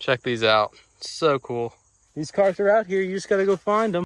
Check these out. So cool. These cars are out here. You just gotta go find them.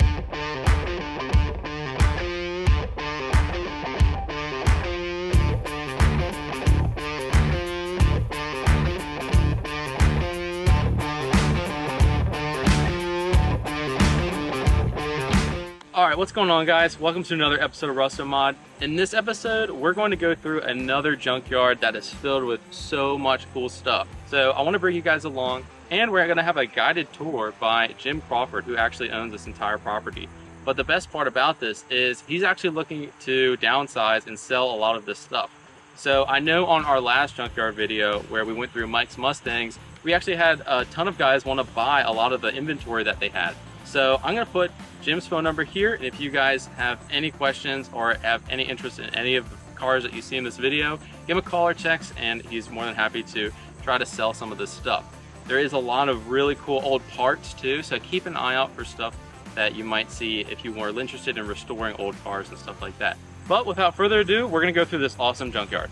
Alright, what's going on, guys? Welcome to another episode of Rusto Mod. In this episode, we're going to go through another junkyard that is filled with so much cool stuff. So I want to bring you guys along, and we're going to have a guided tour by Jim Crawford, who actually owns this entire property. But the best part about this is he's actually looking to downsize and sell a lot of this stuff. So I know on our last junkyard video where we went through Mike's Mustangs, we actually had a ton of guys want to buy a lot of the inventory that they had. So I'm going to put Jim's phone number here, and if you guys have any questions or have any interest in any of the cars that you see in this video, give him a call or text, and he's more than happy to try to sell some of this stuff. There is a lot of really cool old parts too, so keep an eye out for stuff that you might see if you were interested in restoring old cars and stuff like that. But without further ado, we're going to go through this awesome junkyard.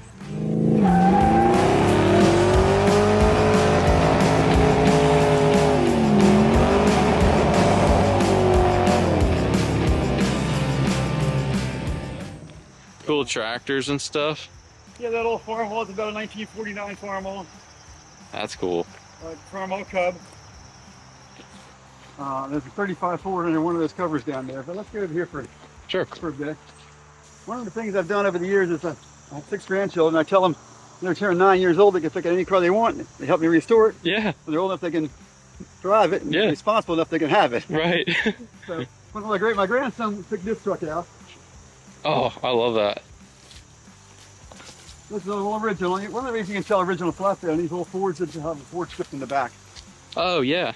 Cool tractors and stuff. Yeah, that old Farmall is about a 1949 Farmall. That's cool. Farmall Cub. There's a 35 Ford under one of those covers down there. But let's get over here for a bit. One of the things I've done over the years is I have 6 grandchildren. I tell them when they're turning 9 years old, they can pick any car they want. They help me restore it. Yeah. When they're old enough, they can drive it. And yeah. Responsible enough, they can have it. Right. So when my grandson took this truck out. Oh, I love that. This is all original. One of the reasons you can tell original flatbed on these old Fords that have a Ford script in the back. Oh, yeah.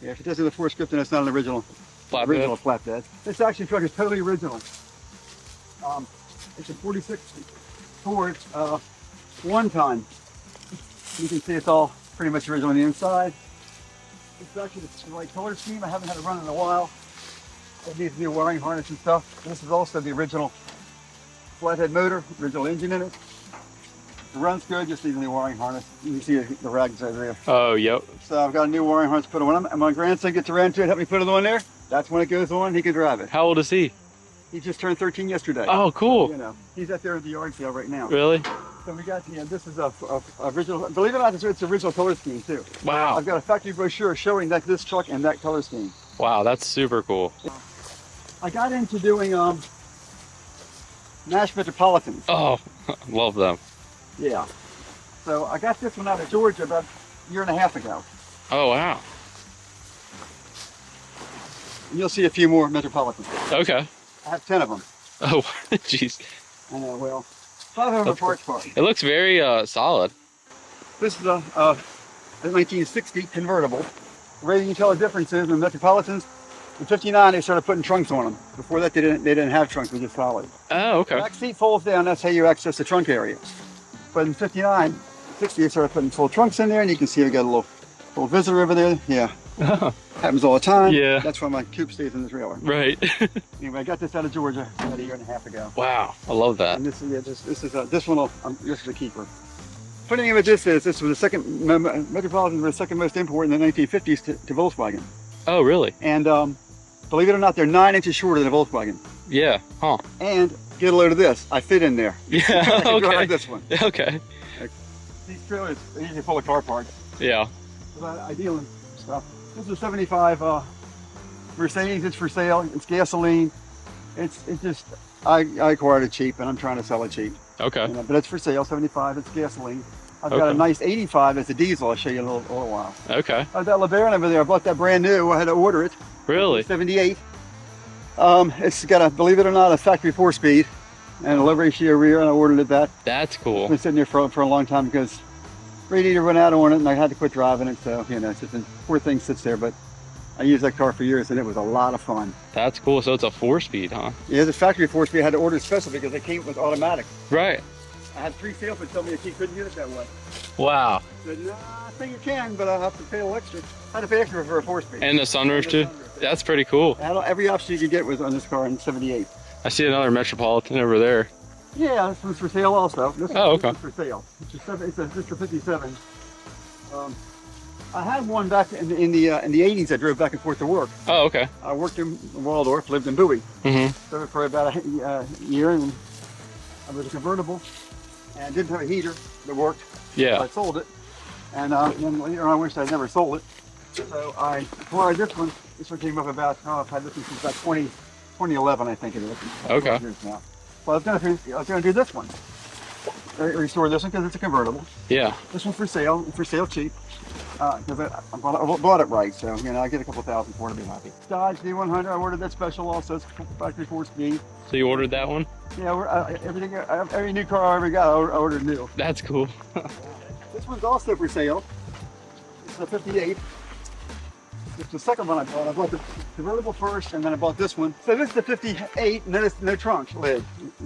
Yeah, if it doesn't have a Ford script, then it's not an original flatbed. This actually truck is totally original. It's a 46 Ford, one ton. You can see it's all pretty much original on the inside. It's actually the right color scheme. I haven't had it run in a while. It needs new wiring harness and stuff. This is also the original flathead motor, original engine in it. It runs good, just needs a new wiring harness. You can see the rags over there. Oh, yep. So I've got a new wiring harness put on. And my grandson gets around to it, help me put it on there. That's when it goes on, he can drive it. How old is he? He just turned 13 yesterday. Oh, cool. You know, he's out there at the yard sale right now. Really? So we got, this is a original, believe it or not, it's original color scheme too. Wow. I've got a factory brochure showing that this truck and that color scheme. Wow, that's super cool. I got into doing Nash Metropolitans. Oh, love them. Yeah. So I got this one out of Georgia about a year and a half ago. Oh, wow. And you'll see a few more Metropolitans. Okay. I have 10 of them. Oh, jeez. I know, well, 5 of them are parts parts. It looks very solid. This is a 1960 convertible. The way you can tell the difference is in Metropolitans, in 59 they started putting trunks on them. Before that they didn't have trunks, they were just solid. Oh, okay. The back seat folds down, that's how you access the trunk area. But in 59, 60 they started putting full trunks in there, and you can see we got a little visitor over there. Yeah. Happens all the time. Yeah. That's why my coupe stays in the trailer. Right. Anyway, I got this out of Georgia about a year and a half ago. Wow, I love that. And this is a keeper. Funny thing about this is this was the second Metropolitan was the second most import in the 1950s to Volkswagen. Oh, really? And believe it or not, they're 9 inches shorter than a Volkswagen. Yeah. Huh. And get a load of this. I fit in there. Yeah. I can Okay. drive this one. Okay. These trailers are usually full of car parts. Yeah. But ideal and stuff. This is a 75 Mercedes. It's for sale. It's gasoline. It's just I acquired it cheap, and I'm trying to sell it cheap. Okay. You know, but it's for sale. 75. It's gasoline. I've got a nice 85 as a diesel. I'll show you in a little while. Okay. I've got LeBaron over there. I bought that brand new. I had to order it. Really? 78. It's got a, believe it or not, a factory 4-speed and a low ratio rear, and I ordered it that. That's It's cool. been sitting there for a long time because radiator went out on it and I had to quit driving it. So, you know, it's just a poor thing sits there, but I used that car for years and it was a lot of fun. That's cool. So it's a 4-speed, huh? Yeah, the factory 4-speed I had to order it special because it came with automatic. Right. I had 3 salesmen tell me that you couldn't get it that way. Wow. I said, no, I think you can, but I'll have to pay a little extra. I had to pay extra for a 4-speed. And the sunroof too? That's pretty cool. Every option you could get was on this car in 78. I see another Metropolitan over there. Yeah, this one's for sale also. This okay. one's for sale. It's just a 57. I had one back in the 80s. I drove back and forth to work. Oh, okay. I worked in Waldorf, lived in Bowie. So for about a year, and I was a convertible, and didn't have a heater that worked. Yeah. So I sold it, and then later on I wished I'd never sold it. So I acquired this one. This one came up about, I've had this one since about 2011, I think it is. Okay. Now. So I was gonna do this one. Restore this one because it's a convertible. Yeah. This one for sale cheap. Because I bought it right, so you know I get a couple thousand for it to be happy. Dodge D100, I ordered that special also. It's factory 4-speed. So you ordered that one? Yeah, every new car I ever got, I ordered new. That's cool. This one's also for sale. It's a 58. It's the second one I bought. I bought the convertible first, and then I bought this one. So this is the 58, and then it's no trunk lid.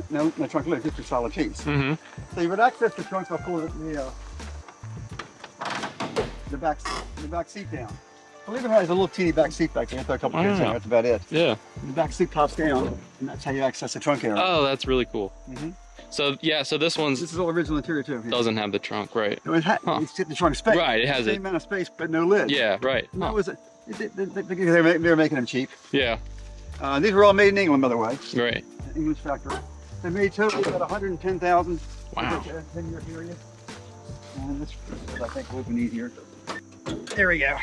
No trunk lid, just a solid piece. So you would access the trunk by pulling the back seat down. Believe it or not, there's a little teeny back seat back there. I throw a couple things in, that's about it. Yeah. The back seat pops down, and that's how you access the trunk area. Oh, that's really cool. So yeah, so this is all original interior too. Doesn't have the trunk, right? It's the trunk space. Right, it has the same amount of space, but no lid. Yeah, right. That was they were making them cheap. Yeah. These were all made in England, by the way. Right. English factory. They made totally about 110,000. Wow. 10-year period. And this is, I think, open easier. There we go.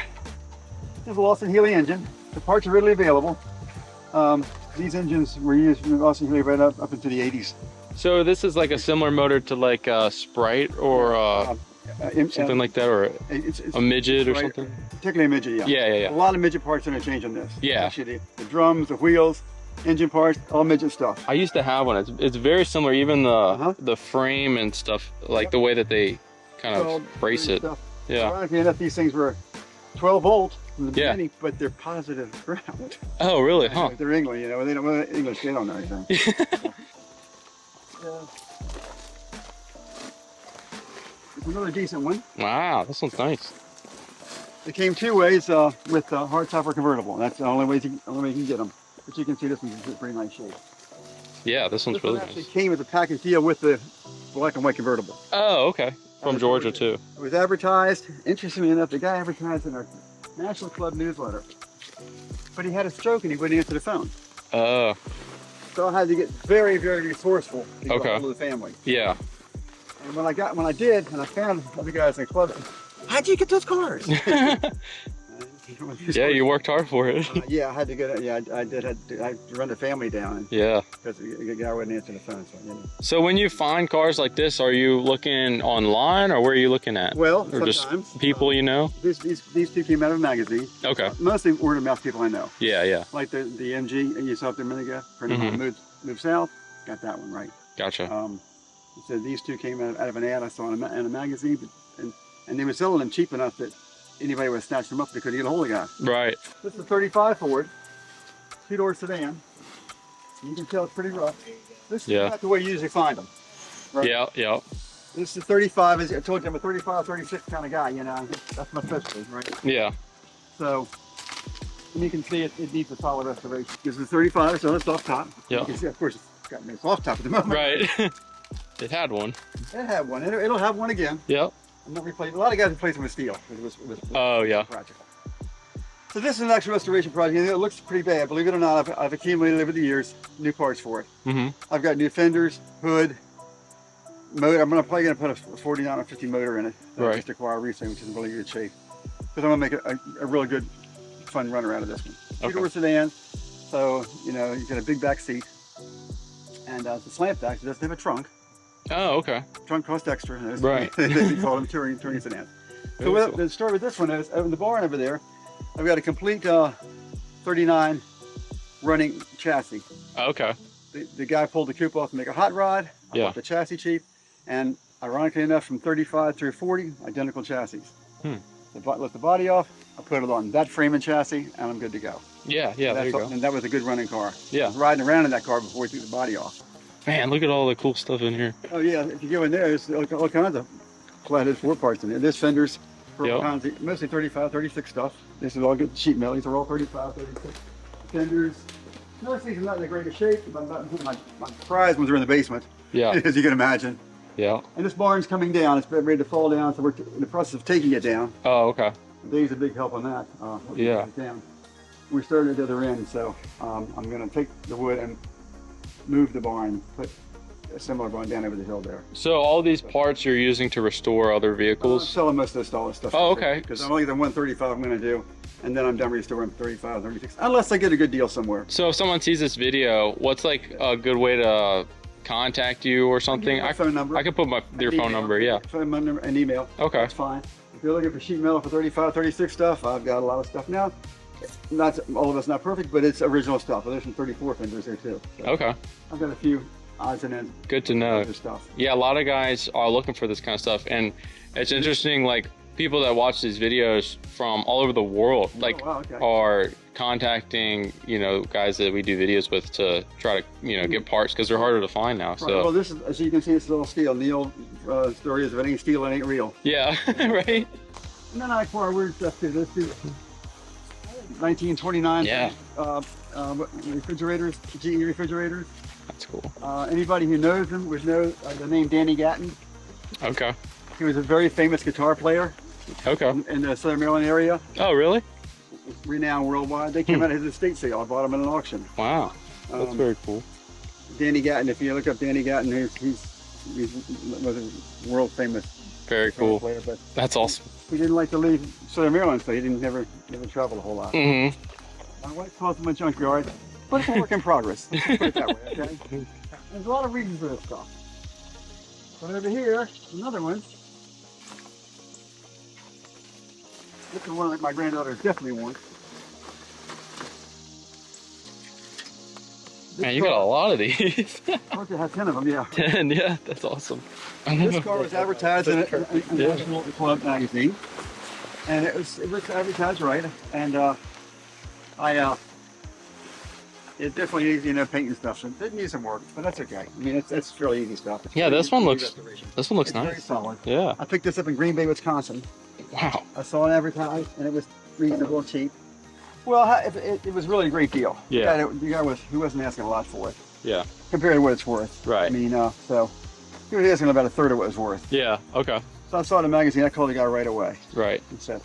This is a Lawson Healy engine. The parts are readily available. These engines were used in Lawson Healy right up into the 80s. So this is like a similar motor to like a Sprite or something like that, or a midget or something? Particularly a midget, yeah. Yeah. A lot of midget parts interchange on this. Yeah. Actually, the drums, the wheels, engine parts, all midget stuff. I used to have one. It's very similar, even the frame and stuff, like the way that they kind of brace it. Stuff. Yeah. Ironically enough, these things were 12 volt from the beginning, but they're positive ground. Oh, really? Huh. They're English, you know. They don't English. They don't know anything. It's another decent one. Wow, this one's nice. It came two ways with hardtop or convertible. That's the only way you can get them. But you can see this one's in pretty nice shape. Yeah, this one's really nice. Actually came with a package deal with the black and white convertible. Oh, okay. From Georgia too. It was advertised. Interestingly enough, the guy advertised in our National Club newsletter. But he had a stroke and he wouldn't answer the phone. Oh. So I had to get very, very resourceful to get hold of the family. Yeah. And when I did, and I found other guys in the club, how'd you get those cars? Yeah, you worked hard for it. Yeah, I had to get it. Yeah, I did. I had to run the family down. Yeah. Because the guy wouldn't answer the phone. So, you know. So when you find cars like this, are you looking online or where are you looking at? Well, or sometimes. Just people you know? These two came out of a magazine. Okay. Mostly word of mouth people I know. Yeah. Like the MG you saw up there a minute ago. Friend of mine moved south. Got that one right. Gotcha. He said these two came out of an ad I saw in a magazine, and they were selling them cheap enough that anybody would snatch them up. They couldn't get a hold of the guy. Right. This is a 35 Ford, 2-door sedan. You can tell it's pretty rough. This is not the way you usually find them. Right? Yeah. This is 35. As I told you, I'm a 35, 36 kind of guy. You know, that's my specialty, right? Yeah. So, and you can see it needs a solid restoration. This is 35, so it's off top. Yeah. You can see, of course, it's got no soft top at the moment. Right. It had one. It had one. It'll have one again. Yep. I'm not replacing. A lot of guys replace them with steel. It was practical. So this is an actual restoration project. It looks pretty bad. Believe it or not, I've accumulated over the years new parts for it. I've got new fenders, hood, motor. I'm probably going to put a 49 or 50 motor in it. Right. Just acquire recently, which is in really good shape. Because I'm going to make a really good, fun runner out of this one. Two-door sedan. So, you know, you get a big back seat. And it's a slant back. So it doesn't have a trunk. Oh, okay. Trunk cost extra. Right. They call them touring sedans. So the story with this one is, in the barn over there, I've got a complete 39 running chassis. Okay. The guy pulled the coupe off to make a hot rod. I bought the chassis cheap. And ironically enough, from 35 through 40, identical chassis. Lift the body off, I put it on that frame and chassis, and I'm good to go. Yeah, there you go. And that was a good running car. Yeah. I was riding around in that car before we took the body off. Man, look at all the cool stuff in here. Oh yeah, if you go in there, there's all kinds of flathead Ford parts in there. There's fenders for all kinds of, mostly 35, 36 stuff. This is all good sheet metal. These are all 35, 36 fenders. Most of these are not in the greatest shape, but my prize ones are in the basement. Yeah. As you can imagine. Yeah. And this barn's coming down. It's ready to fall down, so we're in the process of taking it down. Oh, okay. Dave's a big help on that. Yeah. Down. We started at the other end, so I'm going to take the wood and move the barn, put a similar barn down over the hill there. So all these parts you're using to restore other I'm vehicles? selling most of all this stuff. Oh, okay. Because I'm only the 135 I'm going to do, and then I'm done restoring 35, 36, unless I get a good deal somewhere. So if someone sees this video, what's like a good way to contact you or something? My phone number. I could put your phone number, yeah. Phone number and email. Okay. That's fine. If you're looking for sheet metal for 35, 36 stuff, I've got a lot of stuff now. Not all of it's not perfect, but it's original stuff. There's some 34 fenders there too. So Okay. I've got a few odds and ends. Good to know. Other stuff. Yeah, a lot of guys are looking for this kind of stuff, and it's interesting, like people that watch these videos from all over the world, like wow, okay. are contacting, you know, guys that we do videos with to try to, you know, get parts because they're harder to find now. Right. So Well, this is, as you can see, it's a little steel. The old story is if it ain't steel, it ain't real. yeah, right. And then I acquire weird stuff too. This is 1929 Yeah. Refrigerators, GE refrigerators. That's cool. Anybody who knows them would know the name Danny Gatton. Okay. He was a very famous guitar player Okay. in the Southern Maryland area, Oh, really? renowned worldwide. They came out of his estate sale. I bought them at an auction. Wow. That's very cool. Danny Gatton, if you look up Danny Gatton, he was a world famous Very guitar cool. player, but That's awesome. he didn't like to leave Southern Maryland, so he didn't never travel a whole lot. Mm-hmm. My wife calls him a junkyard, but it's a work in progress. Let's put it that way, okay? There's a lot of reasons for this stuff. But over here, another one. This is one that my granddaughter definitely wants. Man, you got a lot of these. I want to have 10 of them, yeah. 10, yeah, that's awesome. This car was advertised in a National Club magazine, and it was advertised right. And it definitely needs, you know, paint and stuff. So it didn't need some work, but that's okay. I mean, it's fairly easy stuff. It's Yeah, pretty this one easy looks restoration. this one looks It's very nice. solid. Yeah. I picked this up in Green Bay, Wisconsin. Wow. I saw it advertised, and it was reasonable and cheap. Well, it was really a great deal. Yeah. The guy he wasn't asking a lot for it Yeah. compared to what it's worth. Right. I mean, so he was asking about a third of what it was worth. Yeah. Okay. So I saw it in the magazine. I called the guy right away Right. and said,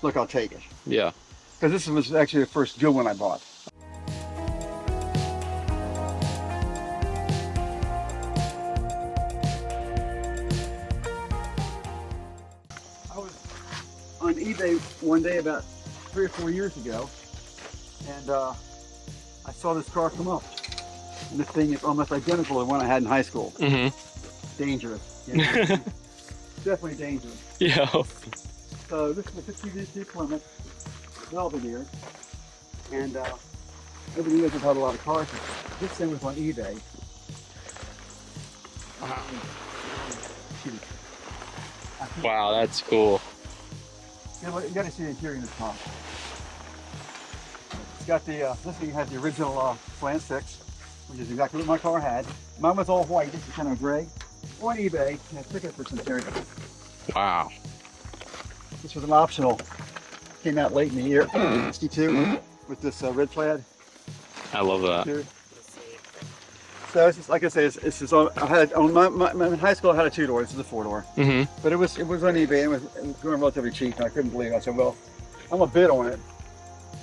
"Look, I'll take it." Yeah. Because this was actually the first good one I bought. I was on eBay one day about 3 or 4 years ago, and I saw this car come up. And this thing is almost identical to the one I had in high school. Mm-hmm. Dangerous. You know? Definitely dangerous. Yeah. So this is a 52 Plymouth Belvedere, and over the years I've had a lot of cars. This thing was on eBay. Wow, that's cool. You got to see the interior in this car. It's got the this thing has the original slant six, which is exactly what my car had. Mine was all white. This is kind of gray. On eBay, and I took it for some interior. Wow. This was an optional. Came out late in the year, 62, with this red plaid. I love that. Too. So it's just, like I say, it's just I had on my high school I had a 2-door. This is a 4-door. Mm-hmm. But it was on eBay. It was going relatively cheap. And I couldn't believe it. I said, well, I'm gonna bid on it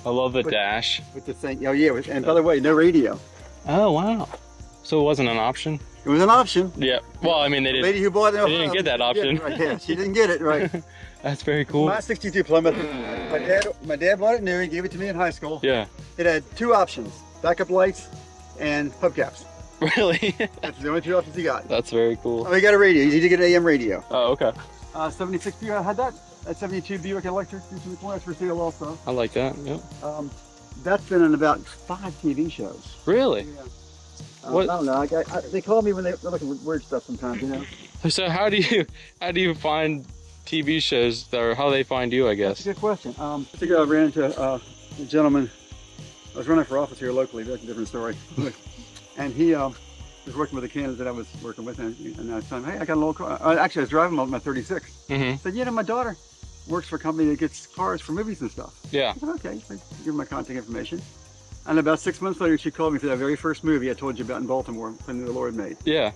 I love the dash. with the thing. Oh yeah, and by the way, no radio. Oh wow. So it wasn't an option? It was an option. Yeah. Well, I mean, they The didn't. lady who bought it, They didn't get that option. Right, yeah, she didn't get it right. That's very cool. My 62 Plymouth. My dad bought it new. He gave it to me in high school. Yeah. It had 2 options: backup lights and hubcaps. Really? That's the only 2 options he got. That's very cool. Oh, he got a radio. You need to get an AM radio. Oh, okay. 76 Buick, I had that. That 72 Buick Electric, that's for sale also. I like that. Yep. That's been in about 5 TV shows. Really? Yeah. What- I don't know. They call me when they're looking for weird stuff sometimes, you know. So how do you find TV shows, or how they find you, I That's guess? a good question. I think I ran into a gentleman. I was running for office here locally. That's a different story. And he was working with a candidate that I was working with, and I told him, hey, I got a little car. Actually, I was driving my 36. Mm-hmm. I said, yeah, my daughter works for a company that gets cars for movies and stuff. Yeah. I said, okay. So I give her my contact information. And about 6 months later, she called me for that very first movie I told you about in Baltimore, something the Lord made. Yeah.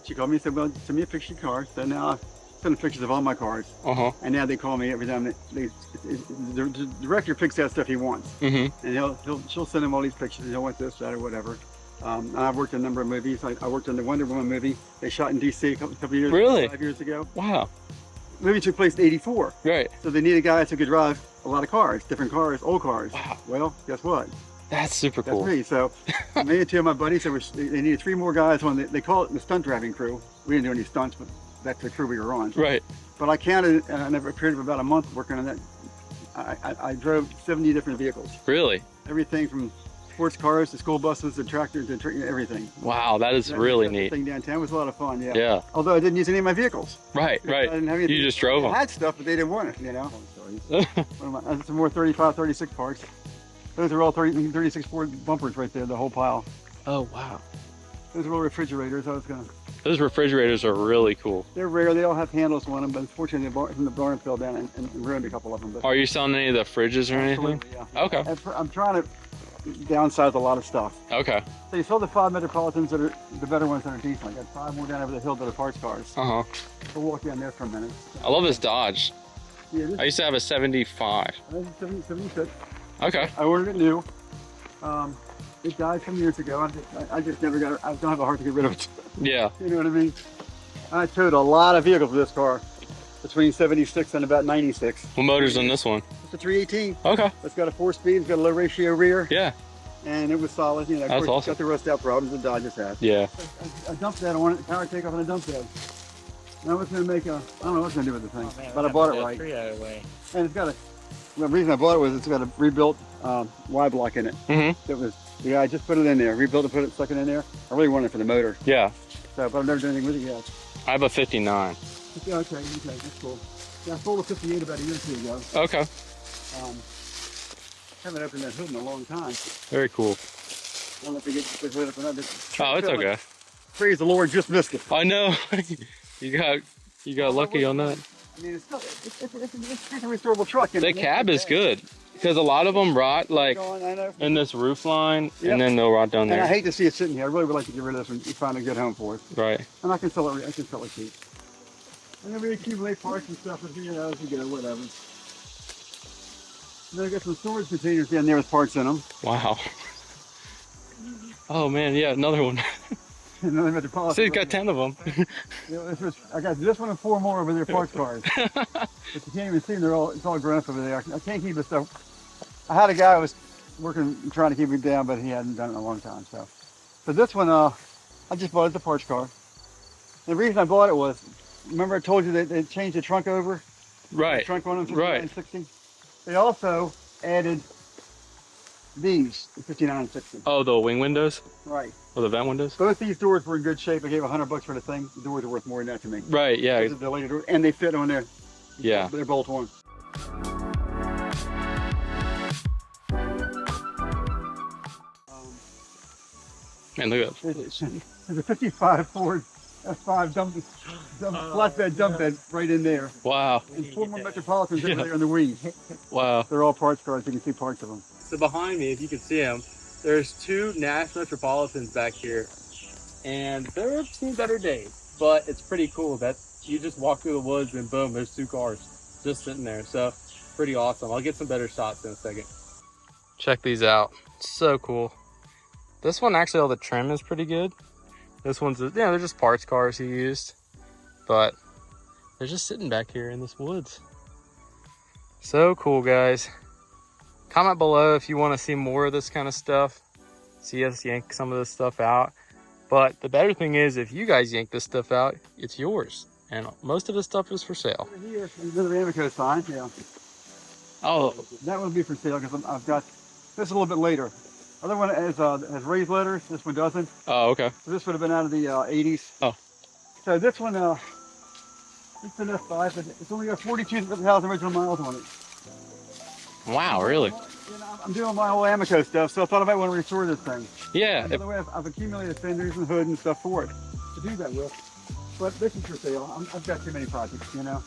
She called me and said, well, send me a picture of your car. So now sending pictures of all my cars. And now they call me every time the director picks out stuff he wants. And she'll send him all these pictures. He'll want this, that, or whatever. I've worked in a number of movies. I worked in the Wonder Woman movie. They shot in DC a couple years, really? 5 years ago. Wow. The movie took place in '84. Right. So they needed guys who could drive a lot of cars, different cars, old cars. Wow. Well, guess what? That's super cool. That's me. So me and two of my buddies, they needed 3 more guys on they call it the stunt driving crew. We didn't do any stunts, but that's the crew we were on. Right. But I counted, and over a period of about a month working on that, I drove 70 different vehicles. Really? Everything from sports cars to school buses to tractors to everything. Wow, that is really neat. Thing downtown was a lot of fun. Yeah. Yeah. Although I didn't use any of my vehicles. Right. Right. I didn't have anything. You just drove them. I had stuff, but they didn't want it. You know. Some more 35, 36 parts. Those are all 36 Ford bumpers right there. The whole pile. Oh wow. Those are all refrigerators. I was gonna. Those refrigerators are really cool. They're rare. They all have handles on them, but unfortunately, the barn fell down and ruined a couple of them. But are you selling any of the fridges or anything? Yeah. Okay. I'm trying to downsize a lot of stuff. Okay. So you saw the 5 Metropolitans that are the better ones that are decent. I got 5 more down over the hill that are parts cars. We'll walk down there for a minute. I love this Dodge. Yeah, I used to have a 75. 76. Okay. I ordered it new. It died some years ago. I just never got it. I don't have a heart to get rid of it. Yeah. You know what I mean? I towed a lot of vehicles with this car between 76 and about 96. What motor's on this one? It's a 318. Okay. It's got a 4-speed. It's got a low ratio rear. Yeah. And it was solid. You know, that's awesome. It's got the rust out problems the Dodges have. Yeah. I dumped that on it. Power takeoff and I dumped that. Now it's going to make a, I don't know what's going to do with the thing, oh, man, but I bought it right. And it's got a, the reason I bought it was it's got a rebuilt Y block in it. It was, yeah, I just put it in there, rebuilt it, stuck it in there. I really wanted it for the motor. Yeah. So, but I've never done anything with it yet. I have a 59. Okay, that's cool. Yeah, I sold a 58 about a year or 2 ago. Okay. Haven't opened that hood in a long time. Very cool. I don't know if you get the hood up or not. Oh, it's okay. Praise the Lord, just missed it. I know. You got lucky on that. I mean, it's a restorable truck. The cab is good because a lot of them rot like in this roof line, and then they'll rot down there. And I hate to see it sitting here. I really would like to get rid of this and find a good home for it. Right. And I can sell it. I can sell it cheap. And then we accumulate parts and stuff as you know, as we go, whatever. And then I got some storage containers down there with parts in them. Wow. Oh man, yeah, another one. Another Metropolitan. See, he's got 10 of them. I got this one and 4 more over there, parts cars. But you can't even see them. It's all grown up over there. I can't keep it stuff. I had a guy who was working, trying to keep it down, but he hadn't done it in a long time. So this one, I just bought it as a parts car. The reason I bought it was, remember I told you that they changed the trunk over? Right. The trunk on them from 5960. They also added these, the 5960. Oh, the wing windows? Right. Or the vent windows? Both these doors were in good shape. I gave $100 for the thing. The doors are worth more than that to me. Right, yeah. The later doors, and they fit on there. Yeah. They're bolt on. Man, look at that. There's a 55 Ford F5 flatbed dump bed right in there. Wow. And 4 more Metropolitans over there on the wings. Wow. They're all parts cars. You can see parts of them. So behind me, if you can see them, there's 2 Nash Metropolitans back here. And they've seen better days. But it's pretty cool that you just walk through the woods and boom, there's 2 cars just sitting there. So pretty awesome. I'll get some better shots in a second. Check these out. So cool. This one, actually, all the trim is pretty good. This one's, they're just parts cars he used. But they're just sitting back here in this woods. So cool, guys. Comment below if you want to see more of this kind of stuff. See us yank some of this stuff out. But the better thing is, if you guys yank this stuff out, it's yours. And most of this stuff is for sale. Over here, another Amico sign, yeah. Oh. That one will be for sale because I've got, this a little bit later. Other one has raised letters. This one doesn't. Oh, okay. So this would have been out of the 80s. Oh. So this one, it's an F5, but it's only got 42,000 original miles on it. Wow, really? You know, I'm doing my whole Amico stuff, so I thought I might want to restore this thing. Yeah. By the way, I've accumulated fenders and hood and stuff for it to do that with. But this is for sale. I've got too many projects, you know.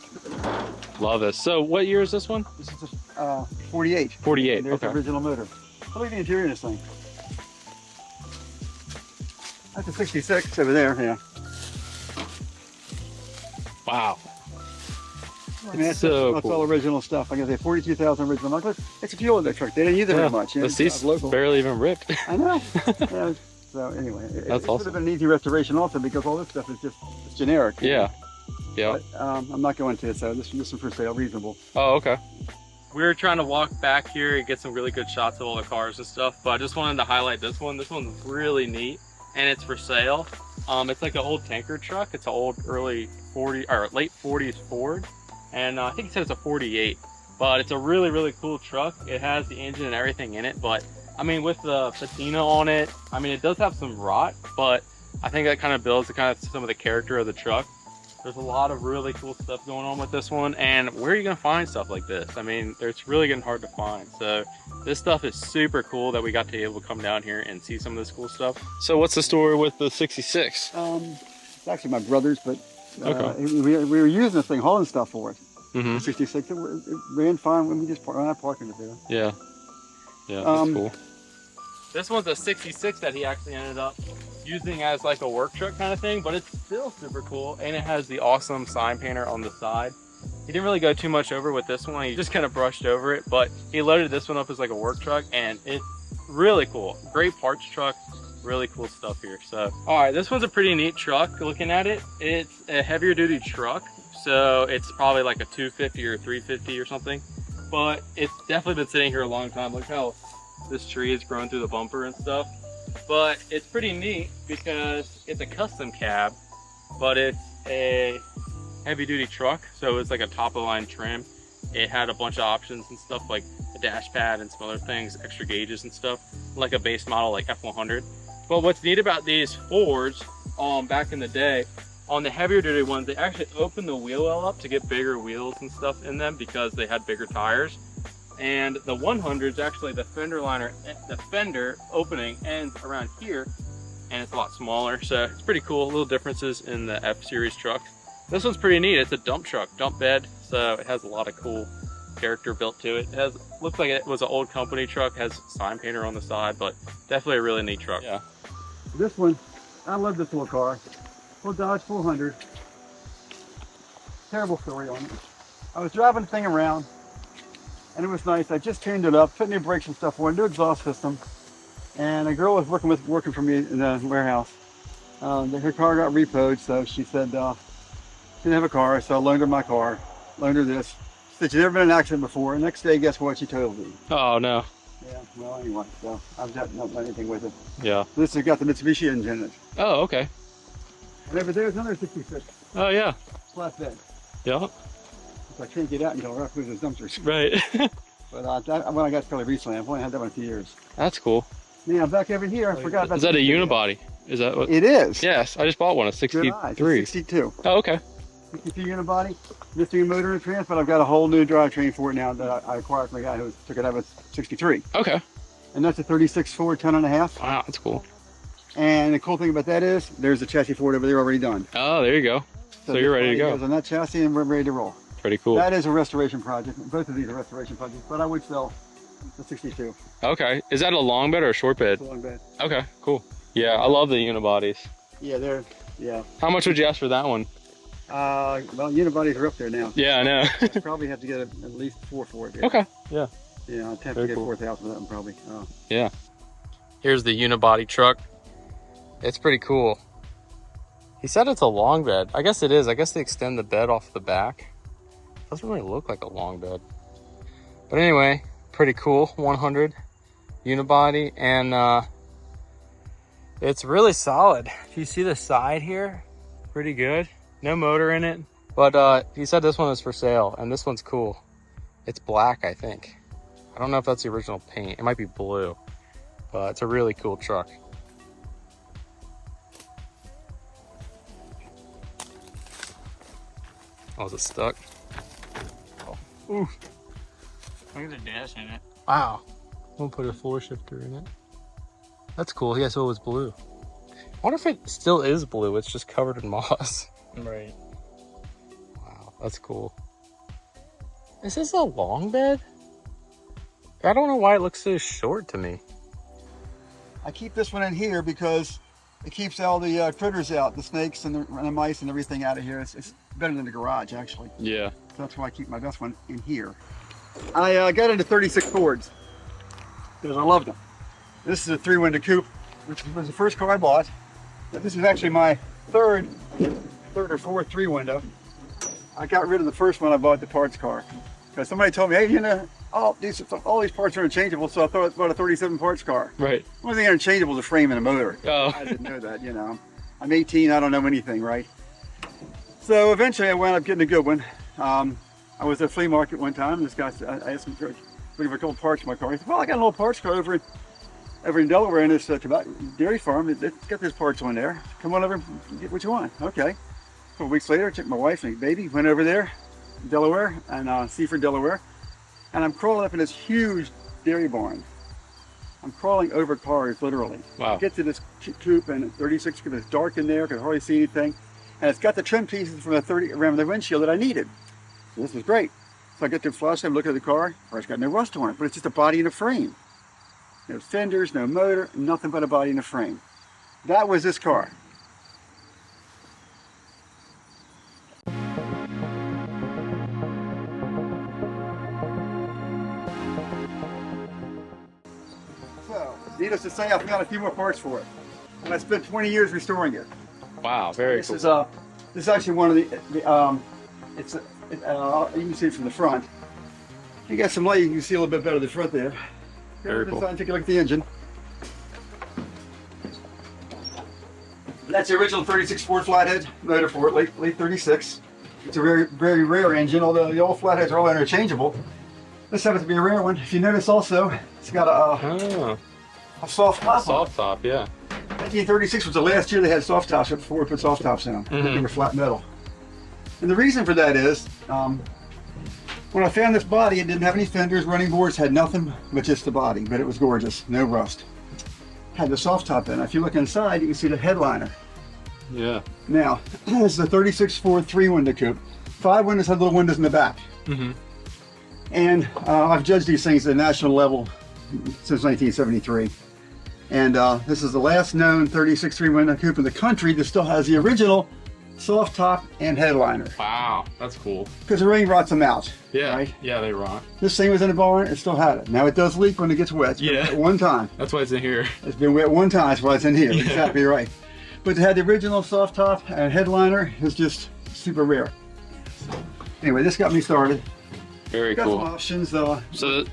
Love this. So what year is this one? This is a 48. 48, there's okay. The original motor. Look at the interior of this thing. That's a 66 over there, yeah. Wow. I mean, that's so all original stuff. Like I say, 42,000 original. Like, look, it's a fuel truck. They didn't use it very much. The seats barely even ripped. I know. Yeah, so anyway, it That's would awesome. have been an easy restoration also because all this stuff is just it's generic. Yeah. Yeah. But, I'm not going to. So this is for sale, reasonable. Oh, okay. We were trying to walk back here and get some really good shots of all the cars and stuff, but I just wanted to highlight this one. This one's really neat, and it's for sale. It's like an old tanker truck. It's an old early 40 or late 40s Ford, and I think it said it's a 48. But it's a really, really cool truck. It has the engine and everything in it, but I mean, with the patina on it, I mean, it does have some rot, but I think that kind of builds some of the character of the truck. There's a lot of really cool stuff going on with this one, and where are you gonna find stuff like this? I mean, it's really getting hard to find. So this stuff is super cool that we got to be able to come down here and see some of this cool stuff. So what's the story with the 66? It's actually my brother's, but Okay. we were using this thing, hauling stuff for it. Mm-hmm. 66, it ran fine when we just ran out parking it there. Yeah. Yeah, that's cool. This one's a 66 that he actually ended up using as like a work truck kind of thing, but it's still super cool, and it has the awesome sign painter on the side. He didn't really go too much over with this one. He just kind of brushed over it, but he loaded this one up as like a work truck, and it's really cool. Great parts truck, really cool stuff here. So, all right, this one's a pretty neat truck. Looking at it, it's a heavier duty truck, so it's probably like a 250 or 350 or something, but it's definitely been sitting here a long time. Look how this tree has grown through the bumper and stuff. But it's pretty neat because it's a custom cab, but it's a heavy duty truck, so it's like a top of the line trim. It had a bunch of options and stuff like a dash pad and some other things, extra gauges and stuff, like a base model like F100. But what's neat about these Fords, back in the day, on the heavier duty ones, they actually opened the wheel well up to get bigger wheels and stuff in them because they had bigger tires. And the 100s, actually the fender liner, the fender opening ends around here, and it's a lot smaller, so it's pretty cool. Little differences in the F-Series truck. This one's pretty neat. It's a dump truck, dump bed, so it has a lot of cool character built to it. It looks like it was an old company truck, has sign painter on the side, but definitely a really neat truck. Yeah. This one, I love this little car. Little Dodge 400. Terrible story on it. I was driving the thing around, and it was nice. I just tuned it up, put new brakes and stuff on, new exhaust system. And a girl was working for me in the warehouse. Her car got repoed, so she said she didn't have a car, so I loaned her my car, loaned her this. She said she'd never been in an accident before. The next day, guess what? She totaled me. Oh no. Yeah, well anyway, so I've not done anything with it. Yeah. This has got the Mitsubishi engine in it. Oh, okay. And over there's another 66. Oh yeah. Flatbed. Yeah. So I can't get out until right through those dumpsters. Right. But that one I got fairly recently. I've only had that one a few years. That's cool. Now back over here, I forgot about. Is that a unibody? Is that what? It is. Yes, I just bought one, a 63. 62. Oh, okay. 62 unibody, missing motor and trans, but I've got a whole new drivetrain for it now that I acquired from a guy who took it out of a 63. Okay. And that's a 36 Ford 10.5. Wow, that's cool. And the cool thing about that is there's a chassis for it over there already done. Oh, there you go. So you're ready to go. Goes on that chassis and we're ready to roll. Pretty cool. That is a restoration project. Both of these are restoration projects, but I would sell the 62. Okay. Is that a long bed or a short bed? It's a long bed. Okay, cool. Yeah, I love the unibodies. Yeah, yeah. How much would you ask for that one? Well, unibodies are up there now. Yeah, I know. I probably have to get at least 4 for it. Here. Okay. Yeah. Yeah, I'll have to get 4,000 for that one probably. Yeah. Here's the unibody truck. It's pretty cool. He said it's a long bed. I guess it is. I guess they extend the bed off the back. Doesn't really look like a long bed. But anyway, pretty cool. 100 unibody, and it's really solid. If you see the side here, pretty good. No motor in it, but he said this one is for sale, and this one's cool. It's black, I think. I don't know if that's the original paint. It might be blue, but it's a really cool truck. Oh, is it stuck? Oh. Ooh. Look at the dash in it. Wow. We'll put a 4-shifter in it. That's cool. Yeah, so it was blue. I wonder if it still is blue. It's just covered in moss. Right. Wow, that's cool. Is this a long bed? I don't know why it looks so short to me. I keep this one in here because it keeps all the critters out, the snakes and the mice and everything out of here. It's better than the garage, actually. Yeah. So that's why I keep my best one in here. I got into 36 Fords because I loved them. This is a 3-window coupe, which was the first car I bought. But this is actually my third or fourth 3-window. I got rid of the first one I bought, the parts car, because somebody told me, hey, you know, all these parts are interchangeable, so I thought I bought a 37 parts car. Right. The only thing interchangeable is a frame and a motor. Oh. I didn't know that, you know. I'm 18, I don't know anything, right? So eventually I wound up getting a good one. I was at a flea market one time, and this guy said, I asked him for a couple parts for my car. He said, well, I got a little parts car over in Delaware in this dairy farm. It's got those parts on there. Come on over and get what you want. Okay. A couple weeks later, I took my wife and baby, went over there, Delaware, and Seaford, Delaware. And I'm crawling up in this huge dairy barn. I'm crawling over cars, literally. Wow. I get to this coupe, and 36 coupe, it's dark in there, could hardly see anything. And it's got the trim pieces from the 30 around the windshield that I needed. So this was great. So I get to flush and look at the car. Car's got no rust on it, but it's just a body and a frame. No fenders, no motor, nothing but a body and a frame. That was this car. So, needless to say, I found a few more parts for it. And I spent 20 years restoring it. Wow, very This cool. this is actually one of you can see it from the front. You got some light, you can see a little bit better the front there. Very cool. Take a look at the engine. That's the original 36 Ford flathead motor for it, late 36. It's a very, very rare engine, although the old flatheads are all interchangeable. This happens to be a rare one. If you notice also, it's got a soft top. Soft top, yeah. 1936 was the last year they had soft tops before we put soft tops in them. They were flat metal. And the reason for that is, when I found this body, it didn't have any fenders, running boards, had nothing but just the body, but it was gorgeous, no rust. Had the soft top in. If you look inside, you can see the headliner. Yeah. Now, this is a 36 Ford 3-window coupe. 5 windows had little windows in the back. And I've judged these things at a national level since 1973. And this is the last known 36 3-window coupe in the country that still has the original soft top and headliner. Wow, that's cool. Because the rain rots them out. Yeah, right? yeah, they rot. This thing was in the barn, it still had it. Now it does leak when it gets wet. It's been wet one time. That's why it's in here. It's been wet one time, that's why it's in here. Yeah. Exactly right. But to have the original soft top and headliner is just super rare. Anyway, this got me started. Very Got cool. some options. So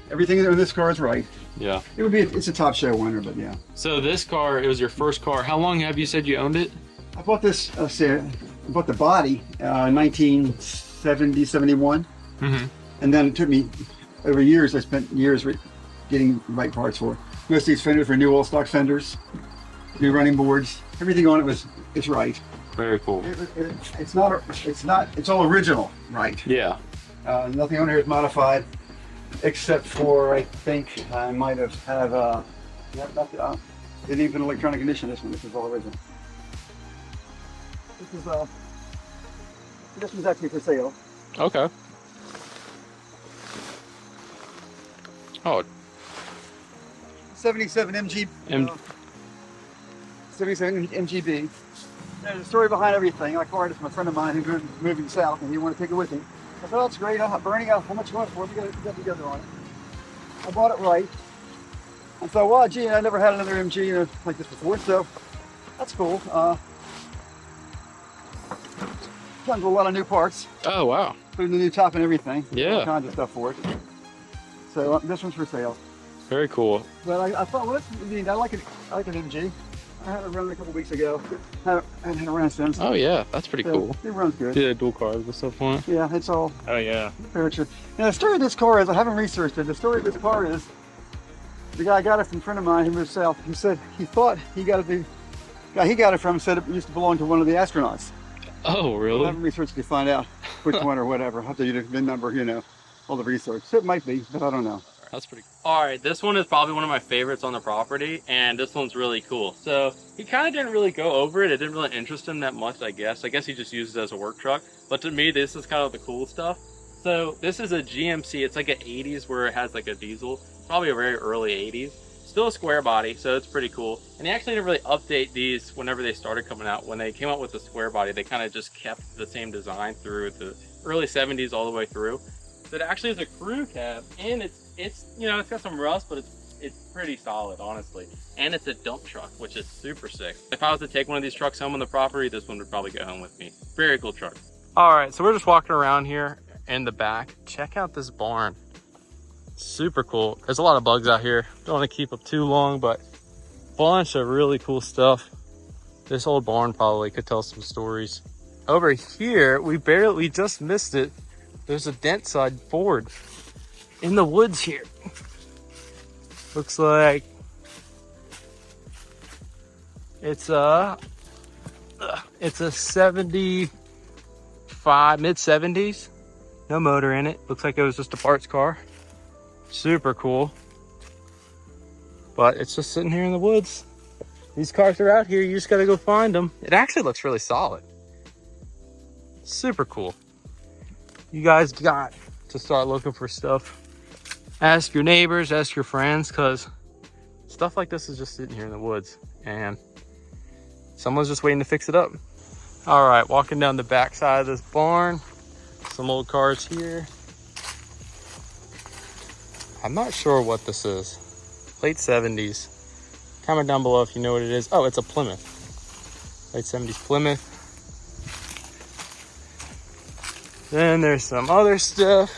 Everything in this car is right. yeah. It's a top show winner, but yeah. So this car, it was your first car. How long have you said you owned it? I bought this, I bought the body 1970, 71. And then it took me over years, I spent years getting the right parts for it. Most of these fenders were new all stock fenders, new running boards. Everything on it it's right. Very cool. It's all original, right? Yeah. Nothing on here is modified, except for, I think I might have didn't even put electronic ignition this one. This is all original. This one's actually for sale. Okay. Oh, 77 77 MGB. There's a story behind everything. I borrowed it from a friend of mine who's moving south, and he wanted to take it with him. I thought, oh, that's great. I'm not burning out. How much you want it for? We got together on it. I bought it right. I thought, well, gee, I never had another MG like this before, so that's cool. Comes with a lot of new parts, oh wow. including the new top and everything. Yeah. All kinds of stuff for it. So this one's for sale. Very cool. But I thought, well, I like an MG. I had it run a couple weeks ago. I haven't had it run since. Oh yeah, that's pretty cool. It runs good. Yeah, dual carbs and stuff on it. Yeah, it's all Oh yeah. very true. Now the story of this car is, I haven't researched it. The story of this car is, the guy got it from a friend of mine who moved south. He said he thought he got it from said it used to belong to one of the astronauts. Oh I really? haven't researched to find out which one or whatever. I'll have to do the VIN number, all the research. So it might be, but I don't know. That's pretty cool. All right, this one is probably one of my favorites on the property, and this one's really cool. So he kind of didn't really go over it. It didn't really interest him that much, I guess. I guess he just used it as a work truck. But to me, this is kind of the cool stuff. So this is a GMC. It's like an 80s where it has like a diesel. Probably a very early 80s. Still a square body, so it's pretty cool. And they actually didn't really update these whenever they started coming out. When they came out with the square body, they kind of just kept the same design through the early 70s all the way through. So it actually is a crew cab, and it's you know, it's got some rust, but it's pretty solid, honestly. And it's a dump truck, which is super sick. If I was to take one of these trucks home on the property, this one would probably go home with me. Very cool truck. All right, so we're just walking around here in the back. Check out this barn. Super cool. There's a lot of bugs out here. Don't want to keep up too long, but bunch of really cool stuff. This old barn probably could tell some stories. Over here, we just missed it. There's a dent side Ford in the woods here. Looks like it's a 75, mid-70s. No motor in it. Looks like it was just a parts car. Super cool. But it's just sitting here in the woods. These cars are out here. You just got to go find them. It actually looks really solid. Super cool. You guys got to start looking for stuff. Ask your neighbors, ask your friends, because stuff like this is just sitting here in the woods and someone's just waiting to fix it up. All right, walking down the back side of this barn. Some old cars here. I'm not sure what this is. Late 70s. Comment down below if you know what it is. Oh, it's a Plymouth. Late 70s Plymouth. Then there's some other stuff.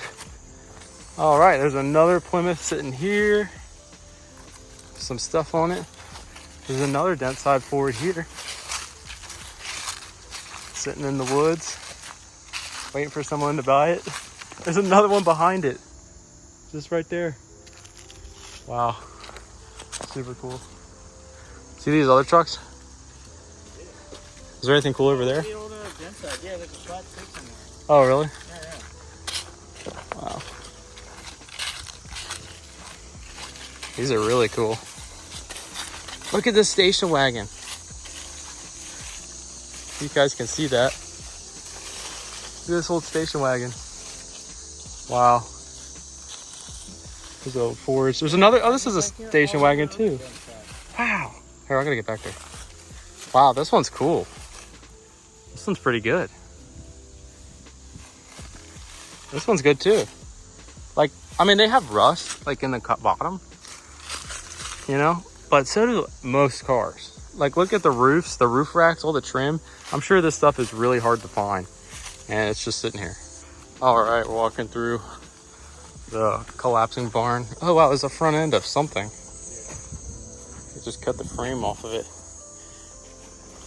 All right, there's another Plymouth sitting here. Some stuff on it. There's another dent side Ford here. Sitting in the woods. Waiting for someone to buy it. There's another one behind it. Just right there. Wow. Super cool. See these other trucks? Is there anything cool over there? The old dent side. Yeah, there's a flat 6 in there. Oh, really? Yeah, yeah. Wow. These are really cool. Look at this station wagon. You guys can see that. Look at this old station wagon. Wow. There's old Fords. There's another. Oh, this is a station wagon too. Wow. Here, I gotta get back there. Wow, this one's cool. This one's pretty good. This one's good too. Like, I mean, they have rust like in the bottom, you know, but so do most cars. Like, look at the roofs, the roof racks, all the trim. I'm sure this stuff is really hard to find, and it's just sitting here. All right, we're walking through the collapsing barn. Oh wow, there's a front end of something. They just cut the frame off of it.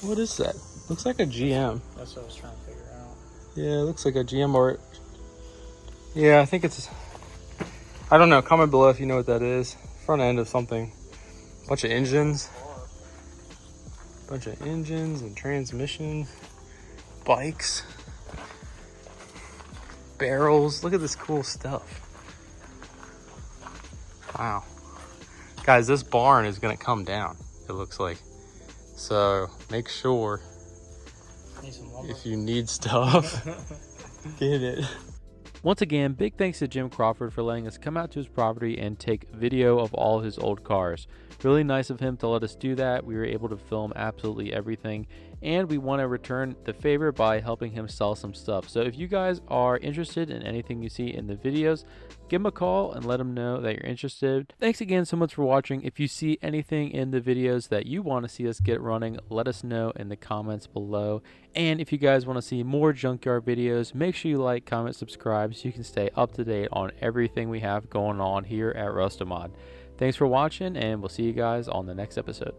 What is that? Looks like a GM. That's what I was trying to figure out. Yeah, it looks like a GM, or yeah, I think it's, I don't know. Comment below if you know what that is. Front end of something. Bunch of engines. Bunch of engines and transmissions. Bikes. Barrels. Look at this cool stuff. Wow. Guys, this barn is going to come down, it looks like. So make sure if you need stuff, get it. Once again, big thanks to Jim Crawford for letting us come out to his property and take video of all his old cars. Really nice of him to let us do that. We were able to film absolutely everything, and we want to return the favor by helping him sell some stuff. So if you guys are interested in anything you see in the videos, give him a call and let him know that you're interested. Thanks again so much for watching. If you see anything in the videos that you want to see us get running, let us know in the comments below. And if you guys want to see more Junkyard videos, make sure you like, comment, subscribe so you can stay up to date on everything we have going on here at Rustamod. Thanks for watching, and we'll see you guys on the next episode.